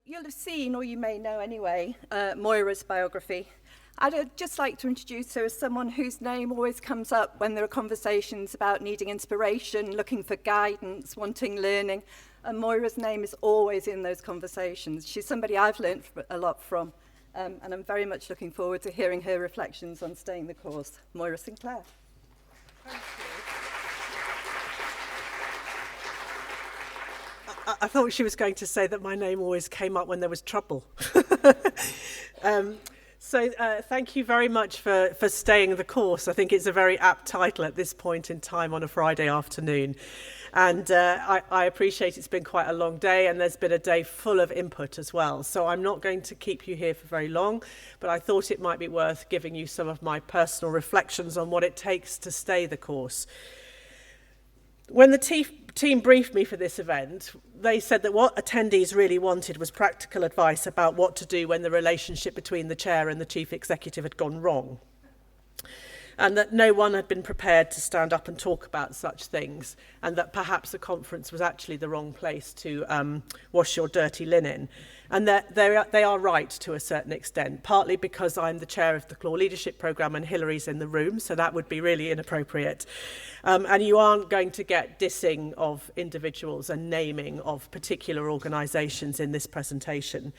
You'll have seen, or you may know anyway, Moira's biography. I'd just like to introduce her as someone whose name always comes up when there are conversations about needing inspiration, looking for guidance, wanting learning. And Moira's name is always in those conversations. She's somebody I've learned a lot from, and I'm very much looking forward to hearing her reflections on staying the course. Moira Sinclair. Thank you. I thought she was going to say that my name always came up when there was trouble. So thank you very much for staying the course. I think it's a very apt title at this point in time on a Friday afternoon. And I appreciate it's been quite a long day, and there's been a day full of input as well. So I'm not going to keep you here for very long, but I thought it might be worth giving you some of my personal reflections on what it takes to stay the course. When the team briefed me for this event, they said that what attendees really wanted was practical advice about what to do when the relationship between the chair and the chief executive had gone wrong, and that no one had been prepared to stand up and talk about such things, and that perhaps the conference was actually the wrong place to wash your dirty linen. And that they are right to a certain extent, partly because I'm the chair of the Clore Leadership Programme and Hillary's in the room, so that would be really inappropriate. And you aren't going to get dissing of individuals and naming of particular organisations in this presentation.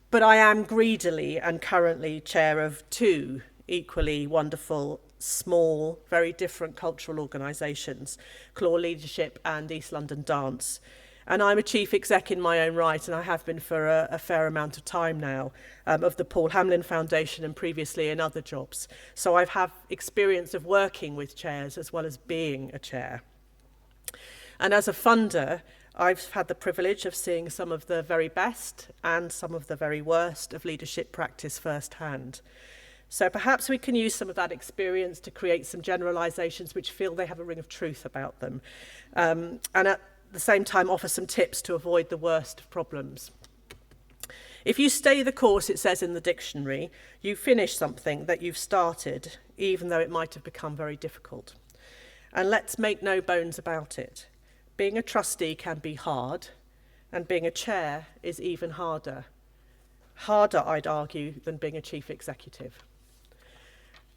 But I am greedily and currently chair of two equally wonderful, small, very different cultural organisations, Clore Leadership and East London Dance. And I'm a chief exec in my own right, and I have been for a fair amount of time now, of the Hamlyn Foundation and previously in other jobs. So I've had experience of working with chairs as well as being a chair. And as a funder, I've had the privilege of seeing some of the very best and some of the very worst of leadership practice firsthand. So perhaps we can use some of that experience to create some generalisations which feel they have a ring of truth about them. And at the same time offer some tips to avoid the worst of problems. If you stay the course, it says in the dictionary, you finish something that you've started, even though it might have become very difficult. And let's make no bones about it. Being a trustee can be hard, and being a chair is even harder. Harder, I'd argue, than being a chief executive.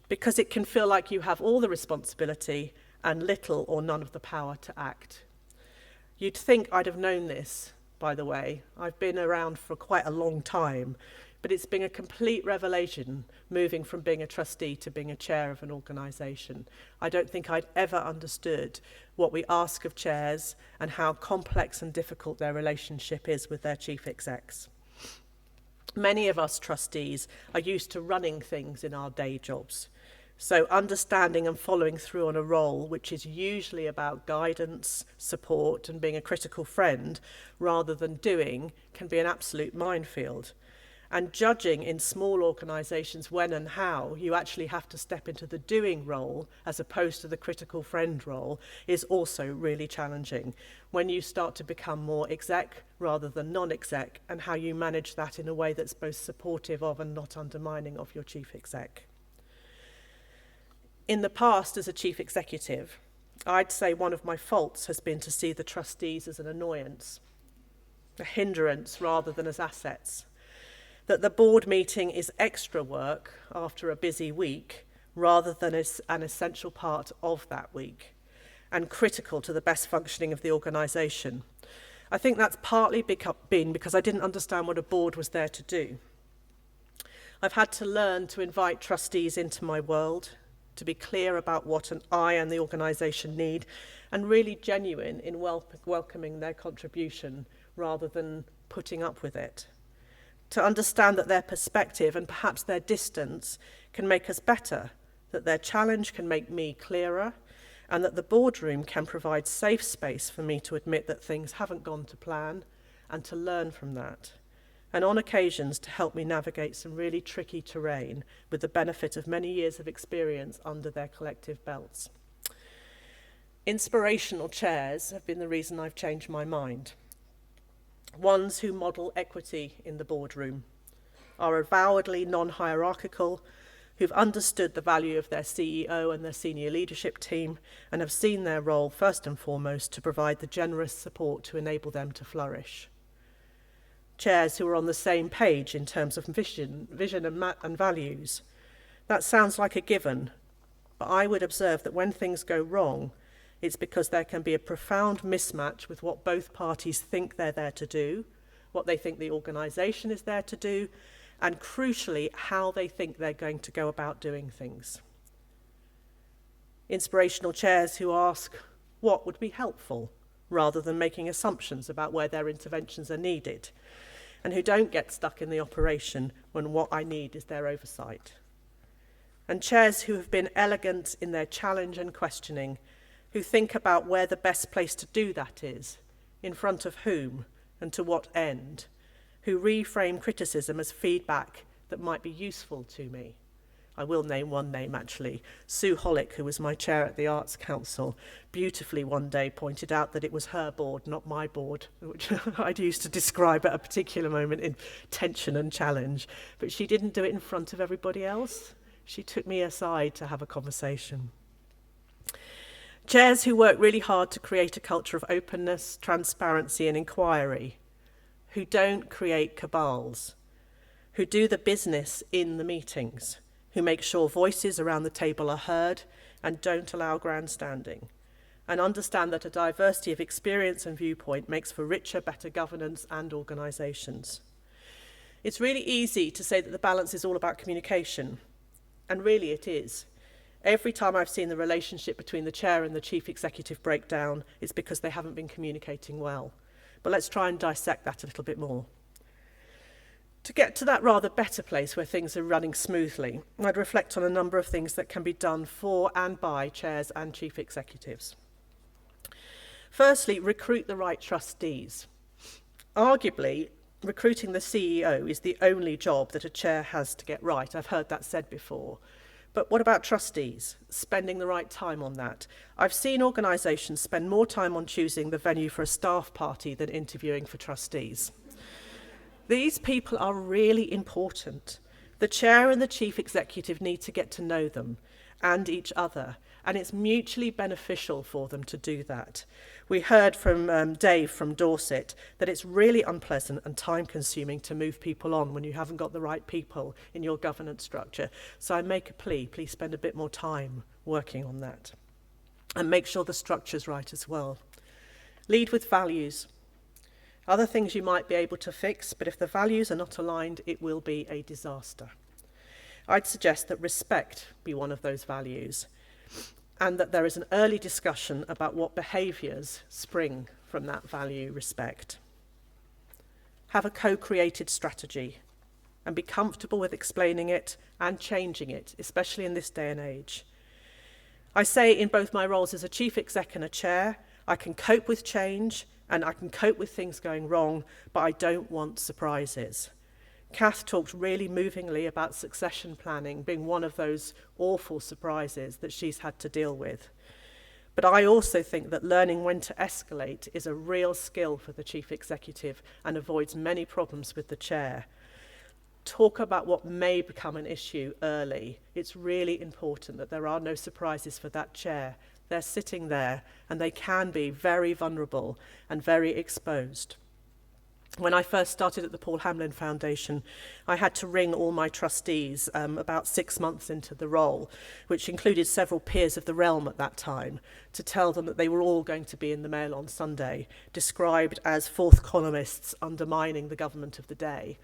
Because it can feel like you have all the responsibility and little or none of the power to act. You'd think I'd have known this, by the way. I've been around for quite a long time, but it's been a complete revelation moving from being a trustee to being a chair of an organisation. I don't think I'd ever understood what we ask of chairs and how complex and difficult their relationship is with their chief execs. Many of us trustees are used to running things in our day jobs. So understanding and following through on a role which is usually about guidance, support and being a critical friend rather than doing can be an absolute minefield. And judging in small organisations when and how you actually have to step into the doing role as opposed to the critical friend role is also really challenging when you start to become more exec rather than non-exec, and how you manage that in a way that's both supportive of and not undermining of your chief exec. In the past, as a chief executive, I'd say one of my faults has been to see the trustees as an annoyance, a hindrance rather than as assets. That the board meeting is extra work after a busy week rather than as an essential part of that week and critical to the best functioning of the organisation. I think that's partly been because I didn't understand what a board was there to do. I've had to learn to invite trustees into my world, to be clear about what I and the organisation need, and really genuine in welcoming their contribution rather than putting up with it. To understand that their perspective and perhaps their distance can make us better, that their challenge can make me clearer, and that the boardroom can provide safe space for me to admit that things haven't gone to plan and to learn from that. And on occasions to help me navigate some really tricky terrain with the benefit of many years of experience under their collective belts. Inspirational chairs have been the reason I've changed my mind. Ones who model equity in the boardroom, are avowedly non-hierarchical, who've understood the value of their CEO and their senior leadership team and have seen their role first and foremost to provide the generous support to enable them to flourish. chairs who are on the same page in terms of vision and values. That sounds like a given, but I would observe that when things go wrong, it's because there can be a profound mismatch with what both parties think they're there to do, what they think the organisation is there to do, and crucially, how they think they're going to go about doing things. Inspirational chairs who ask what would be helpful, rather than making assumptions about where their interventions are needed, and who don't get stuck in the operation when what I need is their oversight. And chairs who have been elegant in their challenge and questioning, who think about where the best place to do that is, in front of whom, and to what end, who reframe criticism as feedback that might be useful to me. I will name one name, actually. Sue Hollick, who was my chair at the Arts Council, beautifully one day pointed out that it was her board, not my board, which I'd used to describe at a particular moment in tension and challenge. But she didn't do it in front of everybody else. She took me aside to have a conversation. Chairs who work really hard to create a culture of openness, transparency and inquiry, who don't create cabals, who do the business in the meetings, who make sure voices around the table are heard and don't allow grandstanding, and understand that a diversity of experience and viewpoint makes for richer, better governance and organisations. It's really easy to say that the balance is all about communication, and really it is. Every time I've seen the relationship between the chair and the chief executive break down, it's because they haven't been communicating well. But let's try and dissect that a little bit more. To get to that rather better place where things are running smoothly, I'd reflect on a number of things that can be done for and by chairs and chief executives. Firstly, recruit the right trustees. Arguably, recruiting the CEO is the only job that a chair has to get right. I've heard that said before. But what about trustees? Spending the right time on that. I've seen organisations spend more time on choosing the venue for a staff party than interviewing for trustees. These people are really important. The chair and the chief executive need to get to know them and each other, and it's mutually beneficial for them to do that. We heard from Dave from Dorset that it's really unpleasant and time-consuming to move people on when you haven't got the right people in your governance structure. So I make a plea, please spend a bit more time working on that. And make sure the structure's right as well. Lead with values. Other things you might be able to fix, but if the values are not aligned, it will be a disaster. I'd suggest that respect be one of those values, and that there is an early discussion about what behaviours spring from that value respect. Have a co-created strategy, and be comfortable with explaining it and changing it, especially in this day and age. I say in both my roles as a chief exec and a chair, I can cope with change, and I can cope with things going wrong, but I don't want surprises. Kath talked really movingly about succession planning being one of those awful surprises that she's had to deal with. But I also think that learning when to escalate is a real skill for the chief executive and avoids many problems with the chair. Talk about what may become an issue early. It's really important that there are no surprises for that chair. They're sitting there and they can be very vulnerable and very exposed. When I first started at the Paul Hamlyn Foundation, I had to ring all my trustees about 6 months into the role, which included several peers of the realm at that time, to tell them that they were all going to be in the Mail on Sunday, described as fourth columnists undermining the government of the day.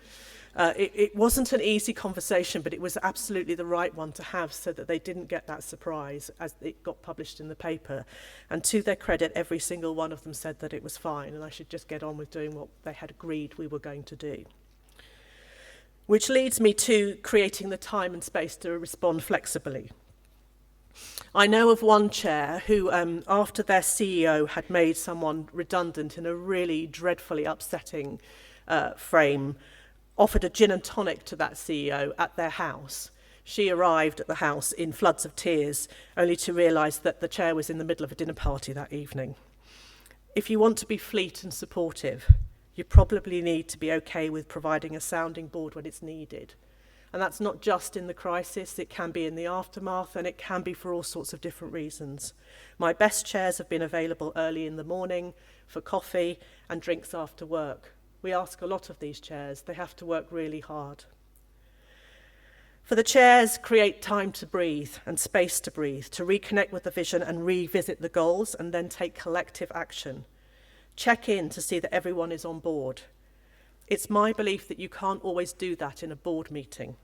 It wasn't an easy conversation, but it was absolutely the right one to have so that they didn't get that surprise as it got published in the paper. And to their credit, every single one of them said that it was fine and I should just get on with doing what they had agreed we were going to do. Which leads me to creating the time and space to respond flexibly. I know of one chair who, after their CEO had made someone redundant in a really dreadfully upsetting frame, offered a gin and tonic to that CEO at their house. She arrived at the house in floods of tears, only to realise that the chair was in the middle of a dinner party that evening. If you want to be fleet and supportive, you probably need to be okay with providing a sounding board when it's needed. And that's not just in the crisis, it can be in the aftermath, and it can be for all sorts of different reasons. My best chairs have been available early in the morning for coffee and drinks after work. We ask a lot of these chairs. They have to work really hard. For the chairs, create time to breathe and space to breathe, to reconnect with the vision and revisit the goals, and then take collective action. Check in to see that everyone is on board. It's my belief that you can't always do that in a board meeting,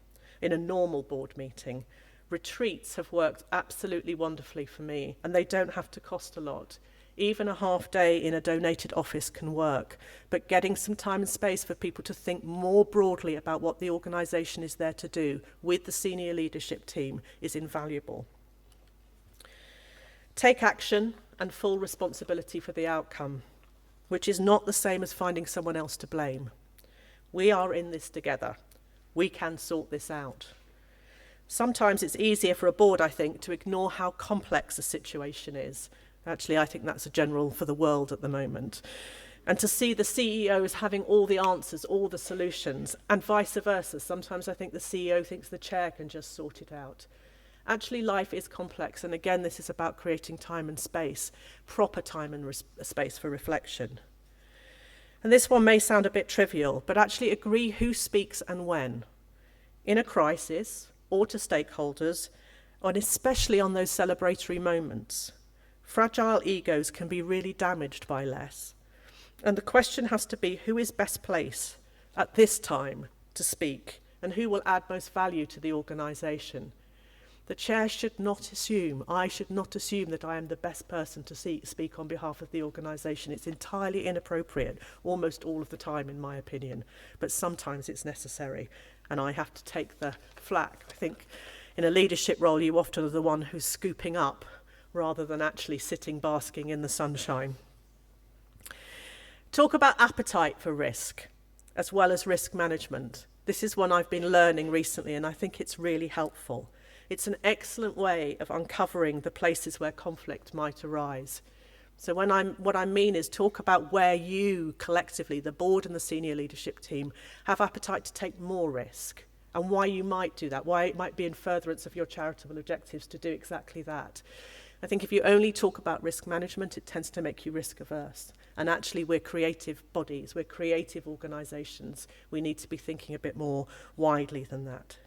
in a normal board meeting. Retreats have worked absolutely wonderfully for me, and they don't have to cost a lot. Even a half day in a donated office can work, but getting some time and space for people to think more broadly about what the organisation is there to do with the senior leadership team is invaluable. Take action and full responsibility for the outcome, which is not the same as finding someone else to blame. We are in this together. We can sort this out. Sometimes it's easier for a board, I think, to ignore how complex a situation is. Actually, I think that's a general for the world at the moment. And to see the CEO as having all the answers, all the solutions, and vice versa. Sometimes I think the CEO thinks the chair can just sort it out. Actually, life is complex, and again, this is about creating time and space, proper time and space for reflection. And this one may sound a bit trivial, but actually agree who speaks and when. In a crisis, or to stakeholders, and especially on those celebratory moments. Fragile egos can be really damaged by less. And the question has to be, who is best placed at this time to speak, and who will add most value to the organisation? The chair should not assume, I should not assume that I am the best person to speak on behalf of the organisation. It's entirely inappropriate, almost all of the time in my opinion, but sometimes it's necessary, and I have to take the flak. I think in a leadership role you often are the one who's scooping up rather than actually sitting basking in the sunshine. Talk about appetite for risk, as well as risk management. This is one I've been learning recently, and I think it's really helpful. It's an excellent way of uncovering the places where conflict might arise. So what I mean is talk about where you collectively, the board and the senior leadership team, have appetite to take more risk, and why you might do that, why it might be in furtherance of your charitable objectives to do exactly that. I think if you only talk about risk management, it tends to make you risk averse. And actually, we're creative bodies, we're creative organisations. We need to be thinking a bit more widely than that.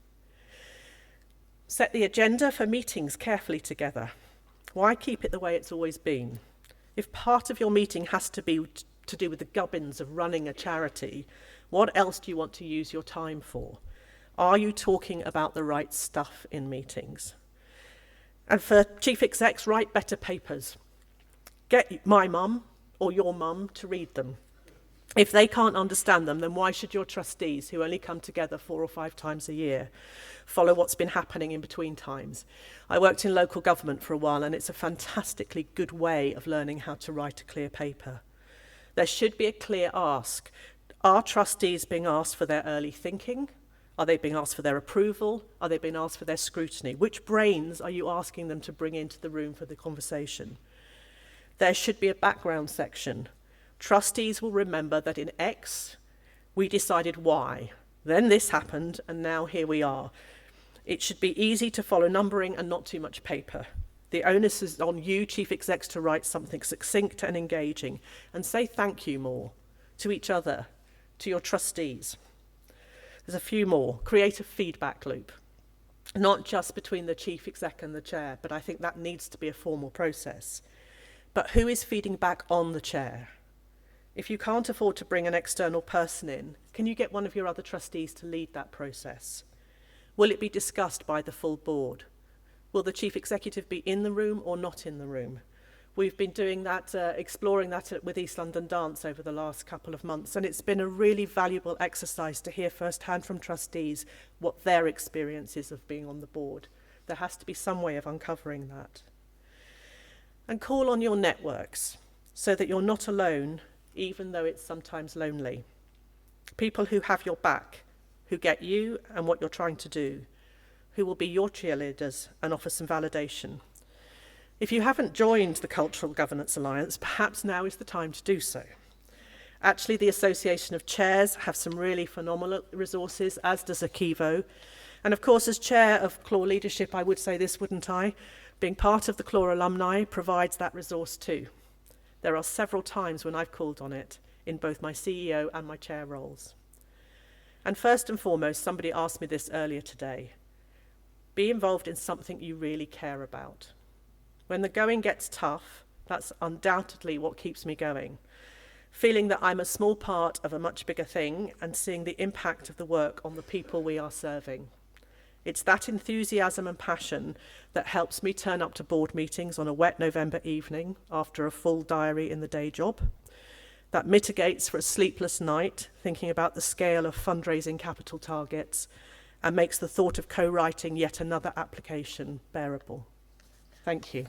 Set the agenda for meetings carefully together. Why keep it the way it's always been? If part of your meeting has to be to do with the gubbins of running a charity, what else do you want to use your time for? Are you talking about the right stuff in meetings? And for chief execs, write better papers. Get my mum or your mum to read them. If they can't understand them, then why should your trustees, who only come together 4 or 5 times a year, follow what's been happening in between times? I worked in local government for a while, and it's a fantastically good way of learning how to write a clear paper. There should be a clear ask. Are trustees being asked for their early thinking? Are they being asked for their approval? Are they being asked for their scrutiny? Which brains are you asking them to bring into the room for the conversation? There should be a background section. Trustees will remember that in X, we decided Y. Then this happened, and now here we are. It should be easy to follow numbering and not too much paper. The onus is on you, chief execs, to write something succinct and engaging, and say thank you more to each other, to your trustees. There's a few more. Create a feedback loop, not just between the chief exec and the chair, but I think that needs to be a formal process. But who is feeding back on the chair? If you can't afford to bring an external person in, can you get one of your other trustees to lead that process? Will it be discussed by the full board? Will the chief executive be in the room or not in the room? We've been doing that, exploring that with East London Dance over the last couple of months, and it's been a really valuable exercise to hear firsthand from trustees what their experience is of being on the board. There has to be some way of uncovering that. And call on your networks so that you're not alone, even though it's sometimes lonely. People who have your back, who get you and what you're trying to do, who will be your cheerleaders and offer some validation. If you haven't joined the Cultural Governance Alliance, perhaps now is the time to do so. Actually, the Association of Chairs have some really phenomenal resources, as does Akivo. And of course, as chair of Clore Leadership, I would say this, wouldn't I? Being part of the Clore alumni provides that resource too. There are several times when I've called on it. in both my CEO and my chair roles. And first and foremost, somebody asked me this earlier today. Be involved in something you really care about. When the going gets tough, that's undoubtedly what keeps me going. Feeling that I'm a small part of a much bigger thing and seeing the impact of the work on the people we are serving. It's that enthusiasm and passion that helps me turn up to board meetings on a wet November evening after a full diary in the day job. That mitigates for a sleepless night, thinking about the scale of fundraising capital targets, and makes the thought of co-writing yet another application bearable. Thank you.